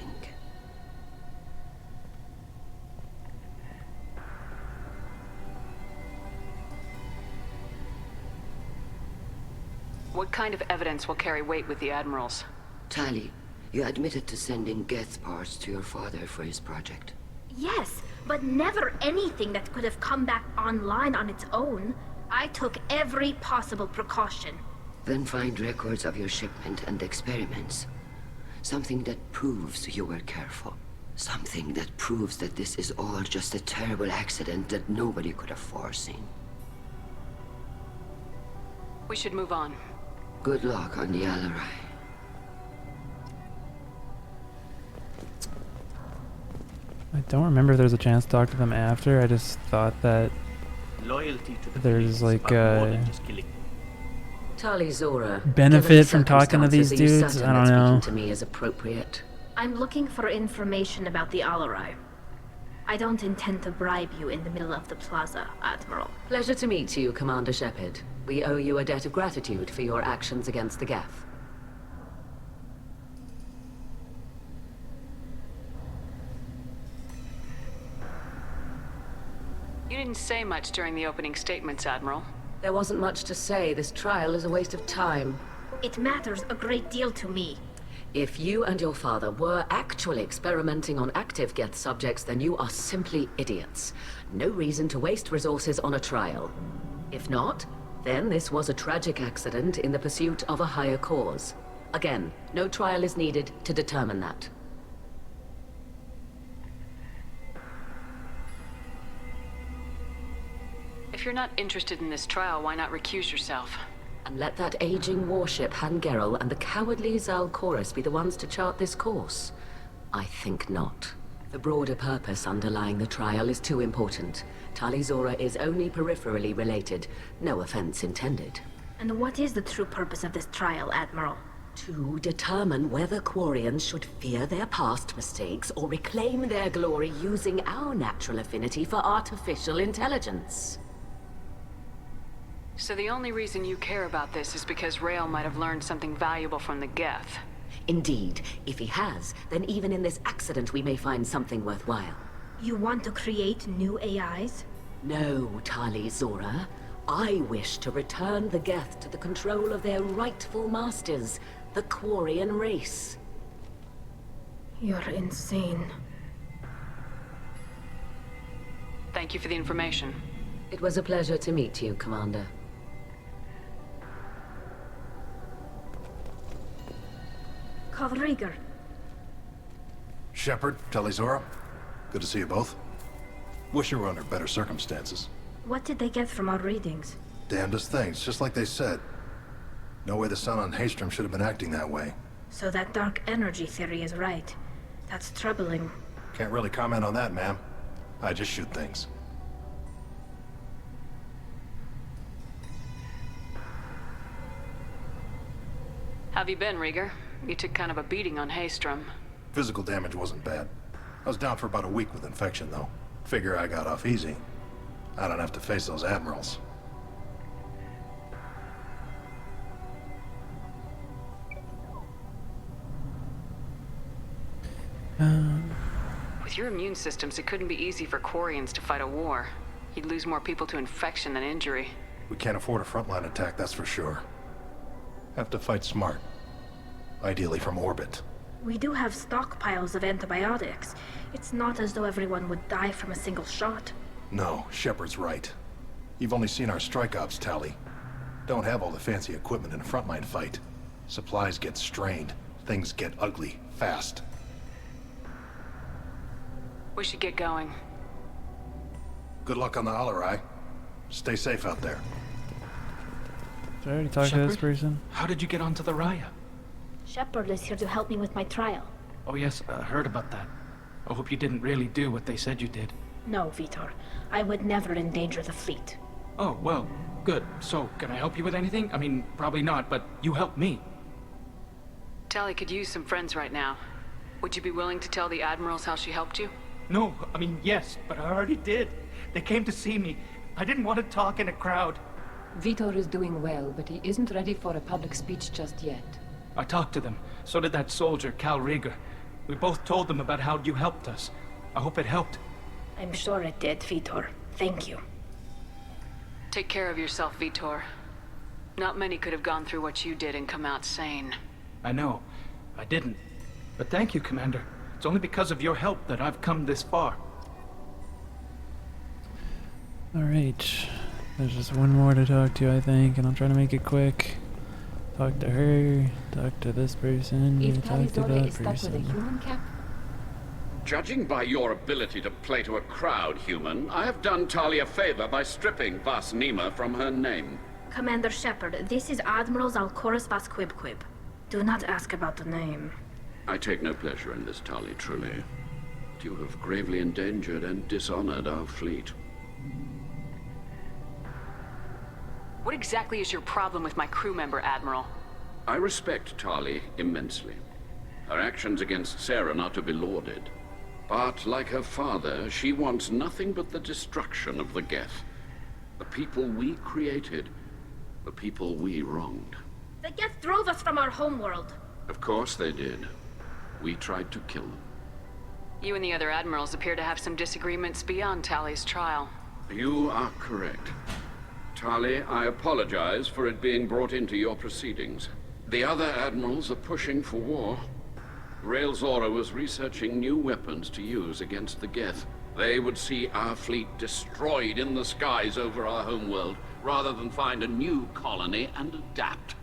What kind of evidence will carry weight with the admirals? Tali, you admitted to sending Geth parts to your father for his project. Yes, but never anything that could have come back online on its own. I took every possible precaution. Then find records of your shipment and experiments. Something that proves you were careful. Something that proves that this is all just a terrible accident that nobody could have foreseen. We should move on. Good luck on the Alarai. I don't remember if there's a chance to talk to them after. I just thought that Loyalty to the there's police like are more than just killing. Tali Zora, benefit from talking to these dudes. I don't know. To me is appropriate. I'm looking for information about the Alarai. I don't intend to bribe you in the middle of the plaza, Admiral. Pleasure to meet you, Commander Shepard. We owe you a debt of gratitude for your actions against the Geth. You didn't say much during the opening statements, Admiral. There wasn't much to say. This trial is a waste of time. It matters a great deal to me. If you and your father were actually experimenting on active Geth subjects, then you are simply idiots. No reason to waste resources on a trial. If not, then this was a tragic accident in the pursuit of a higher cause. Again, no trial is needed to determine that. If you're not interested in this trial, why not recuse yourself? And let that aging warship Hangerel and the cowardly Zalcorus be the ones to chart this course? I think not. The broader purpose underlying the trial is too important. Tali Zora is only peripherally related. No offense intended. And what is the true purpose of this trial, Admiral? To determine whether Quarians should fear their past mistakes or reclaim their glory using our natural affinity for artificial intelligence. So the only reason you care about this is because Rail might have learned something valuable from the Geth. Indeed. If he has, then even in this accident we may find something worthwhile. You want to create new AIs? No, Tali Zora. I wish to return the Geth to the control of their rightful masters, the Quarian race. You're insane. Thank you for the information. It was a pleasure to meet you, Commander. Rieger. Shepard, Tali Zora. Good to see you both. Wish you were under better circumstances. What did they get from our readings? Damnedest things, just like they said. No way the sun on Haystrom should have been acting that way. So that dark energy theory is right. That's troubling. Can't really comment on that, ma'am. I just shoot things. Have you been, Rieger? You took kind of a beating on Haystrom. Physical damage wasn't bad. I was down for about a week with infection, though. Figure I got off easy. I don't have to face those admirals. With your immune systems, it couldn't be easy for Quarians to fight a war. You'd lose more people to infection than injury. We can't afford a frontline attack, that's for sure. Have to fight smart. Ideally from orbit. We do have stockpiles of antibiotics. It's not as though everyone would die from a single shot. No, Shepard's right. You've only seen our strike ops tally. Don't have all the fancy equipment in a frontline fight. Supplies get strained. Things get ugly, fast. We should get going. Good luck on the Alarai. Stay safe out there. Did I already talk to this person? How did you get onto the Raya? Shepard is here to help me with my trial. Oh yes, I heard about that. I hope you didn't really do what they said you did. No, Vitor. I would never endanger the fleet. Oh, well, good. So, can I help you with anything? I mean, probably not, but you helped me. Tali could use some friends right now. Would you be willing to tell the admirals how she helped you? No, I mean, yes, but I already did. They came to see me. I didn't want to talk in a crowd. Vitor is doing well, but he isn't ready for a public speech just yet. I talked to them. So did that soldier, Cal Rieger. We both told them about how you helped us. I hope it helped. I'm sure it did, Vitor. Thank you. Take care of yourself, Vitor. Not many could have gone through what you did and come out sane. I know. I didn't. But thank you, Commander. It's only because of your help that I've come this far. Alright. There's just one more to talk to, I think, and I'll try to make it quick. Talk to her, talk to this person, If talk to Talizora that is stuck with a person. human cap, Judging by your ability to play to a crowd, human, I have done Tali a favor by stripping Vasnima from her name. Commander Shepard, this is Admiral Zalcoris Vasquibquib. Do not ask about the name. I take no pleasure in this, Tali, truly. But you have gravely endangered and dishonored our fleet. What exactly is your problem with my crew member, Admiral? I respect Tali immensely. Her actions against Saren are to be lauded. But, like her father, she wants nothing but the destruction of the Geth. The people we created, the people we wronged. The Geth drove us from our homeworld. Of course they did. We tried to kill them. You and the other admirals appear to have some disagreements beyond Tali's trial. You are correct. Tali, I apologize for it being brought into your proceedings. The other admirals are pushing for war. Rael Zora was researching new weapons to use against the Geth. They would see our fleet destroyed in the skies over our homeworld, rather than find a new colony and adapt.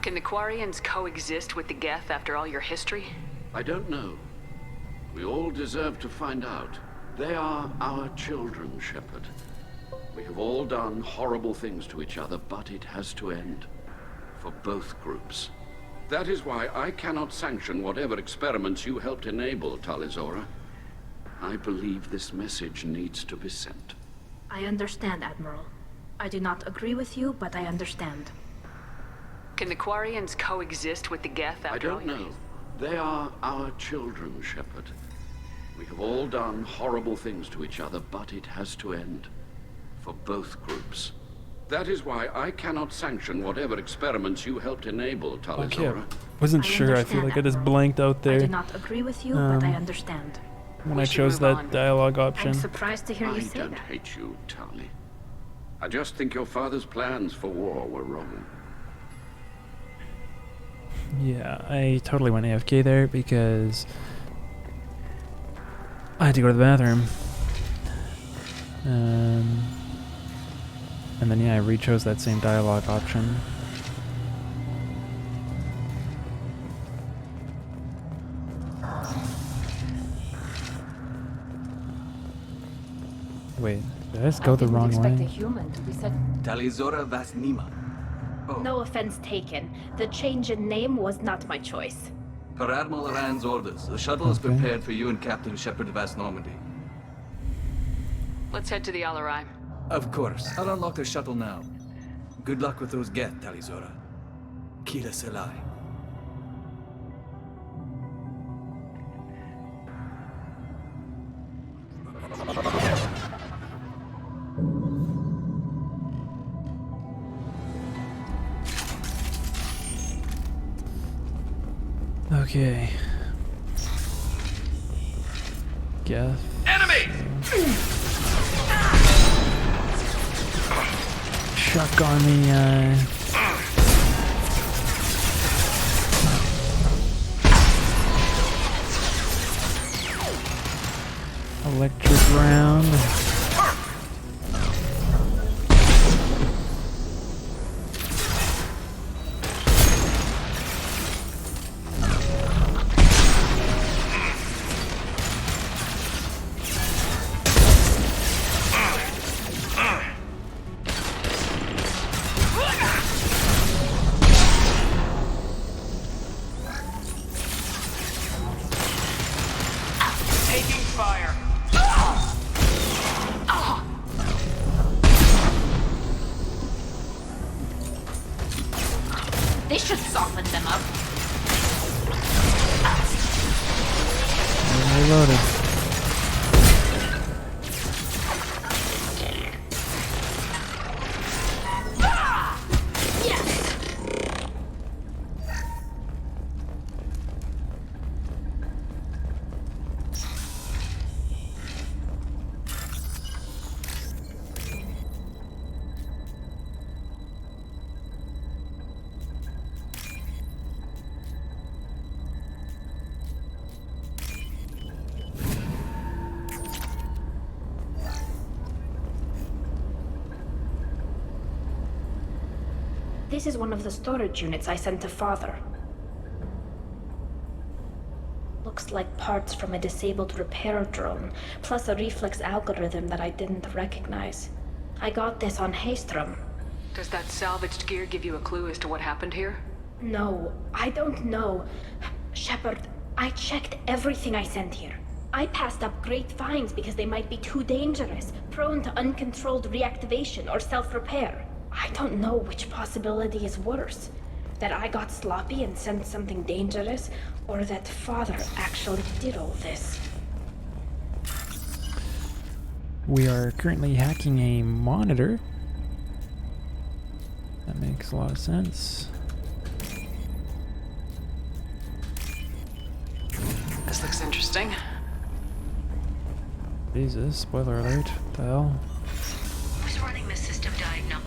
Can the Quarians coexist with the Geth after all your history? I don't know. We all deserve to find out. They are our children, Shepard. We have all done horrible things to each other, but it has to end. For both groups. That is why I cannot sanction whatever experiments you helped enable, Talizora. I believe this message needs to be sent. I understand, Admiral. I do not agree with you, but I understand. Can the Quarians coexist with the Geth after I don't know. They are our children, Shepard. We have all done horrible things to each other, but it has to end. For both groups. That is why I cannot sanction whatever experiments you helped enable, Talizora. Okay, wasn't sure. I feel like I just blanked out there. I do not agree with you, but I understand. When I chose that dialogue option. I'm surprised to hear you say I don't hate you, Tali. I just think your father's plans for war were wrong. Yeah, I totally went AFK there because I had to go to the bathroom. And then yeah, I re-chose that same dialogue option. Wait, did I just go the wrong way? A human to be said. Talizora Vasnima. No offense taken. The change in name was not my choice. Per Admiral Rand's orders, the shuttle is prepared for you and Captain Shepard Vas Normandy. Let's head to the Alarai. Of course. I'll unlock the shuttle now. Good luck with those Geth, Talizora. Kila Selai. Okay. Geth. Enemy! Shotgun the electric round. This should soften them up. Reloaded. This is one of the storage units I sent to Father. Looks like parts from a disabled repair drone, plus a reflex algorithm that I didn't recognize. I got this on Haystrom. Does that salvaged gear give you a clue as to what happened here? No, I don't know. Shepard, I checked everything I sent here. I passed up great finds because they might be too dangerous, prone to uncontrolled reactivation or self-repair. I don't know which possibility is worse. That I got sloppy and sent something dangerous, or that Father actually did all this. We are currently hacking a monitor. That makes a lot of sense. This looks interesting. Jesus, spoiler alert. What the hell? Who's running the system diagnose?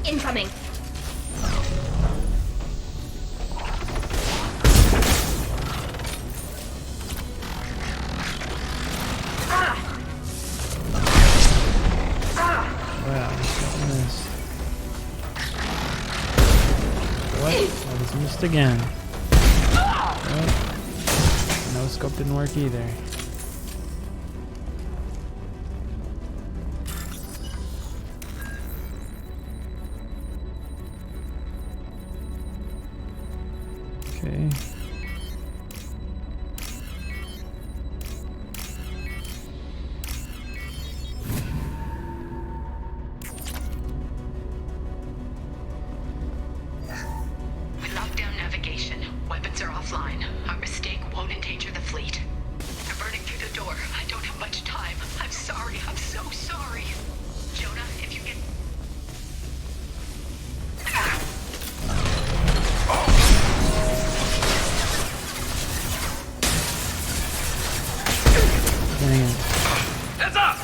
Incoming! Wow, I missed. What? I was missed again. What? scope didn't work either. Okay. We locked down navigation. Weapons are offline. Our mistake won't endanger the fleet. They're burning through the door. I don't have much time. I'm sorry. I'm so sorry. Jonah, if you can... Dang it. Heads up!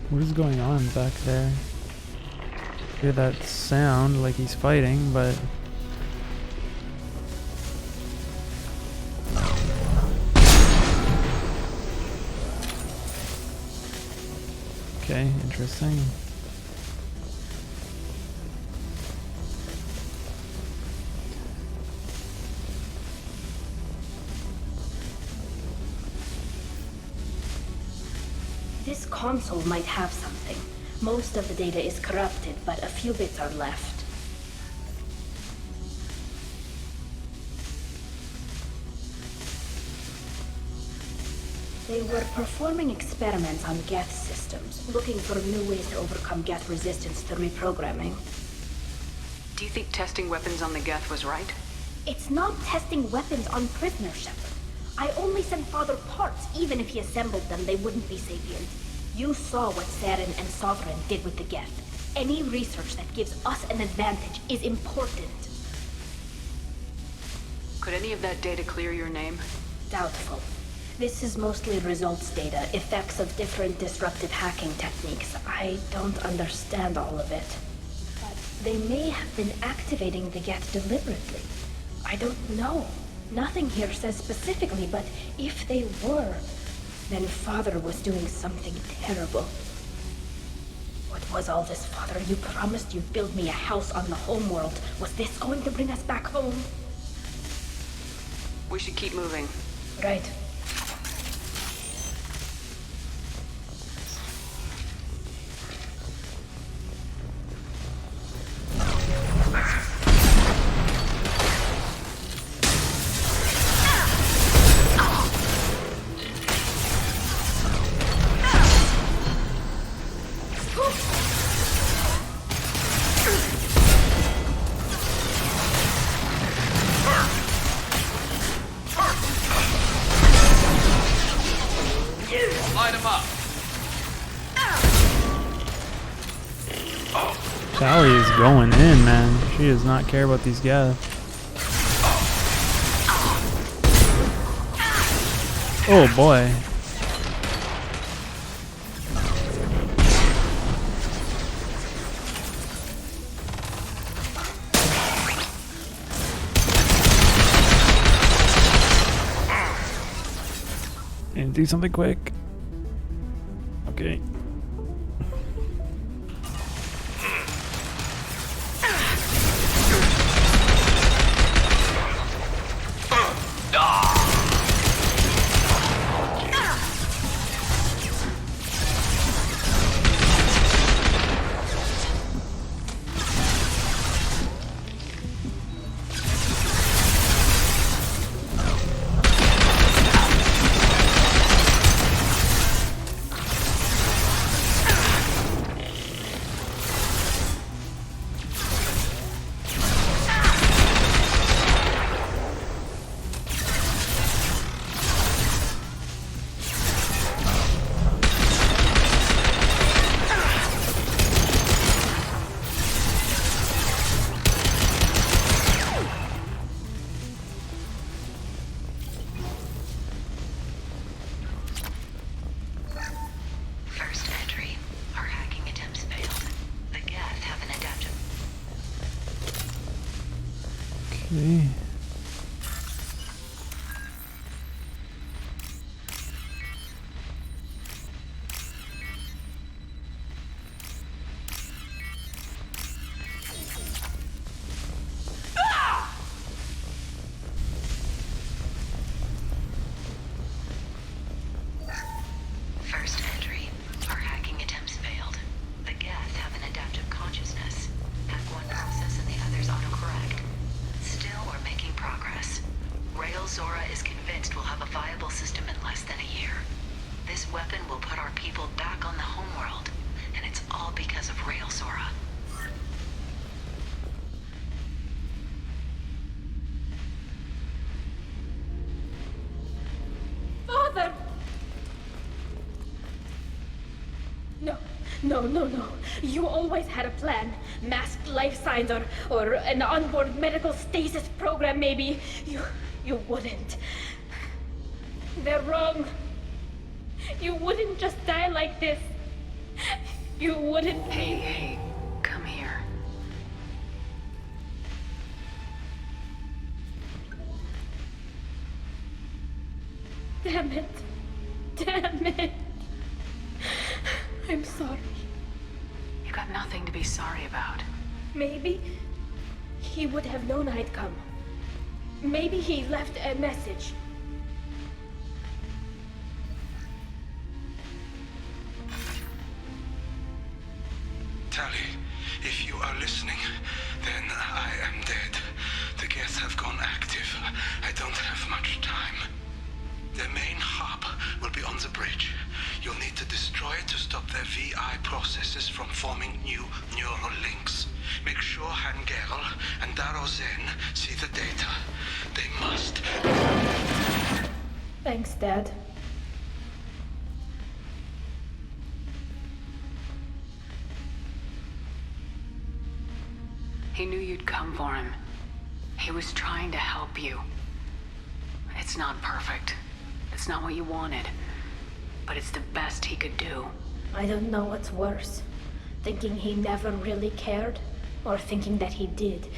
What is going on back there? Hear that sound like he's fighting, but okay, interesting. This console might have something. Most of the data is corrupted, but a few bits are left. They were performing experiments on Geth systems, looking for new ways to overcome Geth resistance to reprogramming. Do you think testing weapons on the Geth was right? It's not testing weapons on prisoners, Shepard. I only sent Father parts. Even if he assembled them, they wouldn't be sapient. You saw what Saren and Sovereign did with the Geth. Any research that gives us an advantage is important. Could any of that data clear your name? Doubtful. This is mostly results data, effects of different disruptive hacking techniques. I don't understand all of it. But they may have been activating the Geth deliberately. I don't know. Nothing here says specifically, but if they were, then Father was doing something terrible. What was all this, Father? You promised you'd build me a house on the homeworld. Was this going to bring us back home? We should keep moving. Right. Light him up. Sally is going in, man. She does not care about these guys. Oh boy. do something quick. Okay. Okay. First entry. Our hacking attempts failed. The Geth have an adaptive consciousness. Hack one process and the others autocorrect. Still, we're making progress. Rail Zora is convinced we'll have a viable system in less than a year. This weapon will put our people back on the homeworld, and it's all because of Rail Zora. Father! No. You always had a plan. Masked life signs or an onboard medical stasis program, maybe. You wouldn't. They're wrong. You wouldn't just die like this. You wouldn't. Hey, come here. Damn it. I'm sorry. You got nothing to be sorry about. Maybe he would have known I'd come. Maybe he left a message. Tally, if you are listening, then I am dead. The Geth have gone active. I don't have much time. Their main hub will be on the bridge. You'll need to destroy it to stop their VI processes from forming new neural links. Make sure Hangerl and Daro Zen see the data. They must. Thanks, Dad. He knew you'd come for him. He was trying to help you. It's not perfect. It's not what you wanted. But it's the best he could do. I don't know what's worse. Thinking he never really cared, or thinking that he did,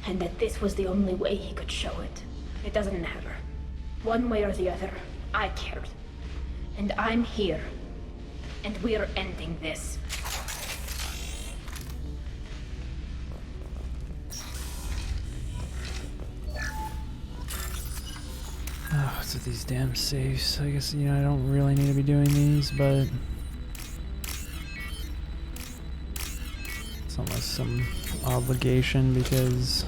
and that this was the only way he could show it. It doesn't matter. One way or the other, I cared. And I'm here. And we're ending this. Oh, it's with these damn safes. I guess, I don't really need to be doing these, but it's almost some obligation because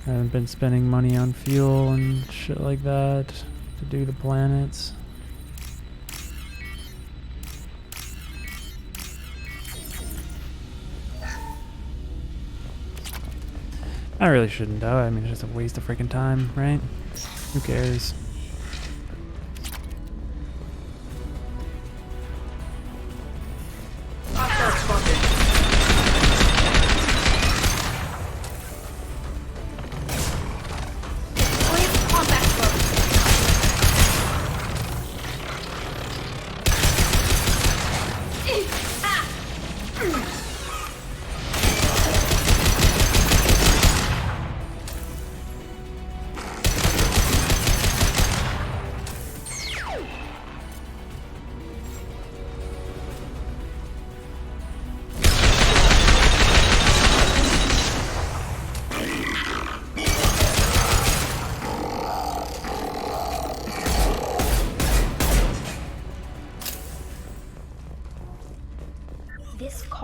I haven't been spending money on fuel and shit like that to do the planets. I really shouldn't though. I mean, it's just a waste of freaking time, right? Who cares?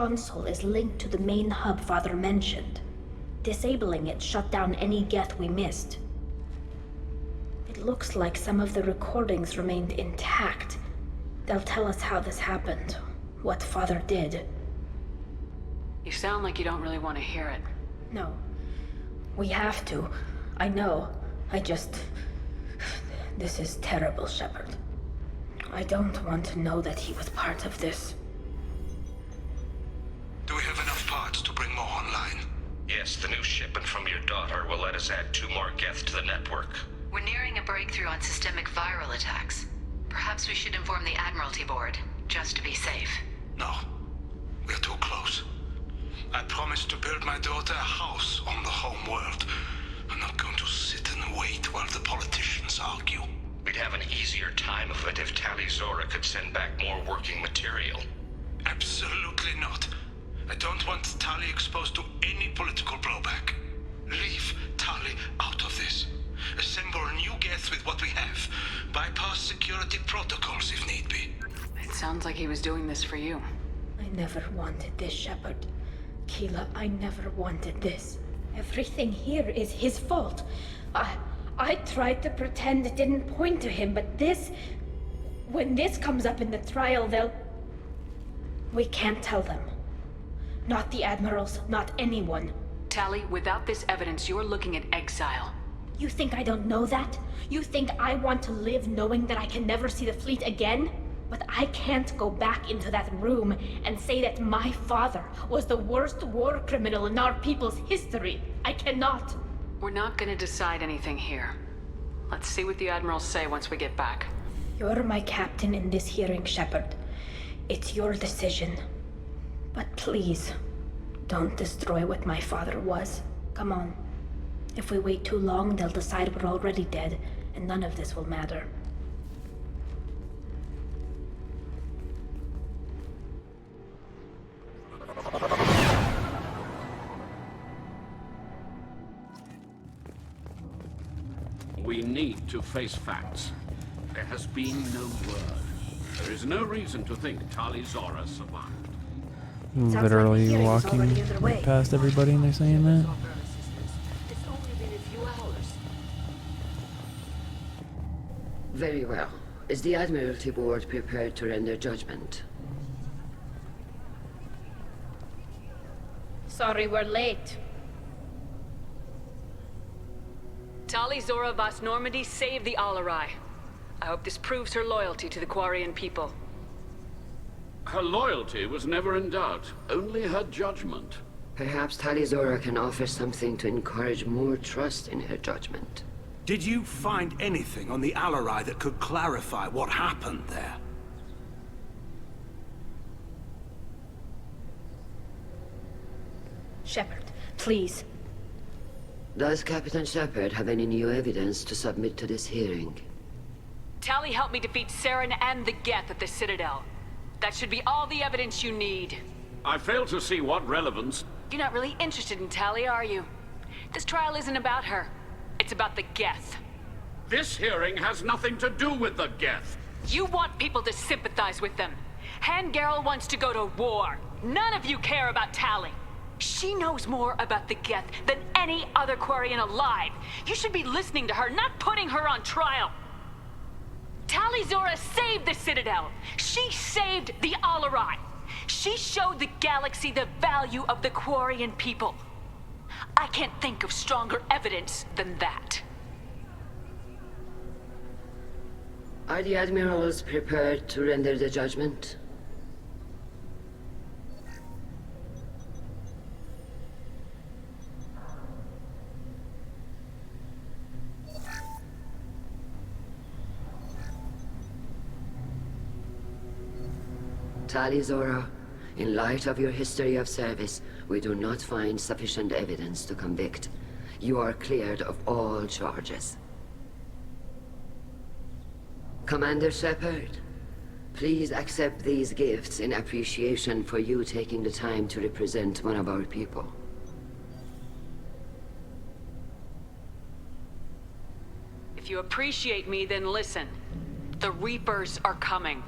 console is linked to the main hub Father mentioned. Disabling it shut down any Geth we missed. It looks like some of the recordings remained intact. They'll tell us how this happened, what Father did. You sound like you don't really want to hear it. No. We have to. I know. This is terrible, Shepard. I don't want to know that he was part of this. Do we have enough parts to bring more online? Yes, the new shipment from your daughter will let us add 2 more Geth to the network. We're nearing a breakthrough on systemic viral attacks. Perhaps we should inform the Admiralty Board, just to be safe. No. We're too close. I promised to build my daughter a house on the home world. I'm not going to sit and wait while the politicians argue. We'd have an easier time of it if Tali Zora could send back more working material. Absolutely not. I don't want Tali exposed to any political blowback. Leave Tali out of this. Assemble new Geth with what we have. Bypass security protocols if need be. It sounds like he was doing this for you. I never wanted this, Shepard. Keela, I never wanted this. Everything here is his fault. I tried to pretend it didn't point to him, but this... When this comes up in the trial, they'll... We can't tell them. Not the Admirals, not anyone. Tali, without this evidence, you're looking at exile. You think I don't know that? You think I want to live knowing that I can never see the fleet again? But I can't go back into that room and say that my father was the worst war criminal in our people's history. I cannot. We're not gonna decide anything here. Let's see what the Admirals say once we get back. You're my captain in this hearing, Shepard. It's your decision. But please, don't destroy what my father was. Come on. If we wait too long, they'll decide we're already dead, and none of this will matter. We need to face facts. There has been no word. There is no reason to think Tali Zora survived. Literally walking right past everybody and they're saying that. It's only been a few hours. Very well. Is the Admiralty Board prepared to render judgment? Sorry we're late. Tali Zora Vas Normandy saved the Alarai. I hope this proves her loyalty to the Quarian people. Her loyalty was never in doubt, only her judgment. Perhaps Tali Zora can offer something to encourage more trust in her judgment. Did you find anything on the Alarai that could clarify what happened there? Shepard, please. Does Captain Shepard have any new evidence to submit to this hearing? Tali helped me defeat Saren and the Geth at the Citadel. That should be all the evidence you need. I fail to see what relevance... You're not really interested in Tali, are you? This trial isn't about her. It's about the Geth. This hearing has nothing to do with the Geth. You want people to sympathize with them. Hangarel wants to go to war. None of you care about Tali. She knows more about the Geth than any other Quarian alive. You should be listening to her, not putting her on trial. Tali Zora saved the Citadel. She saved the Alarai. She showed the galaxy the value of the Quarian people. I can't think of stronger evidence than that. Are the Admirals prepared to render the judgment? Tali Zora, in light of your history of service, we do not find sufficient evidence to convict. You are cleared of all charges. Commander Shepard, please accept these gifts in appreciation for you taking the time to represent one of our people. If you appreciate me, then listen. The Reapers are coming.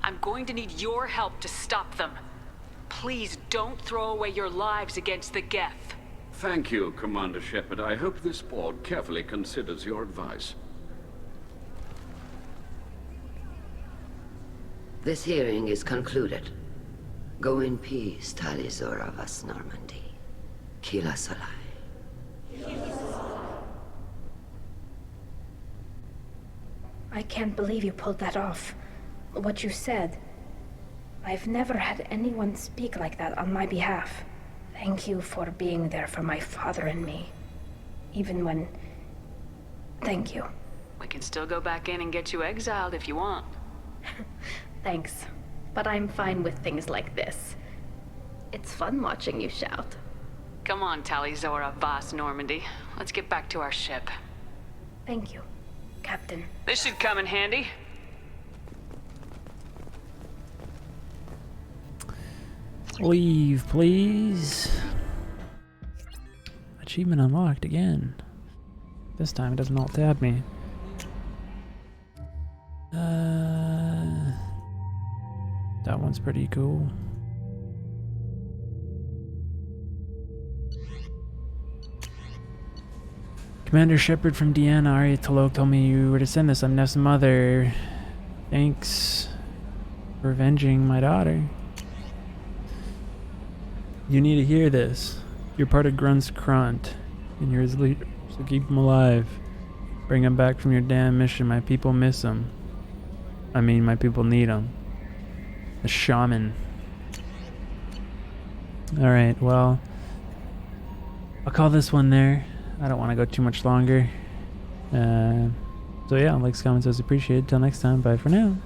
I'm going to need your help to stop them. please don't throw away your lives against the Geth. Thank you, Commander Shepard. I hope this board carefully considers your advice. This hearing is concluded. Go in peace, Tali Zora Vas Normandy. Kila Salai. I can't believe you pulled that off. What you said. I've never had anyone speak like that on my behalf. Thank you for being there for my father and me. Even when... Thank you. We can still go back in and get you exiled if you want. Thanks. But I'm fine with things like this. It's fun watching you shout. Come on, Tali Zora Vas Normandy. Let's get back to our ship. Thank you, Captain. This should come in handy. Leave, please. Achievement unlocked again. This time it doesn't alt-tab me. That one's pretty cool. Commander Shepard from Deanna, Arya Talok told me you were to send this. I'm Neff's mother. Thanks for avenging my daughter. You need to hear this. You're part of Grunt's Grunt, and you're his leader, so keep him alive. Bring him back from your damn mission. My people miss him. I mean, my people need him. The shaman. Alright, well, I'll call this one there. I don't want to go too much longer. So yeah, likes, comments, as appreciated. Till next time, bye for now.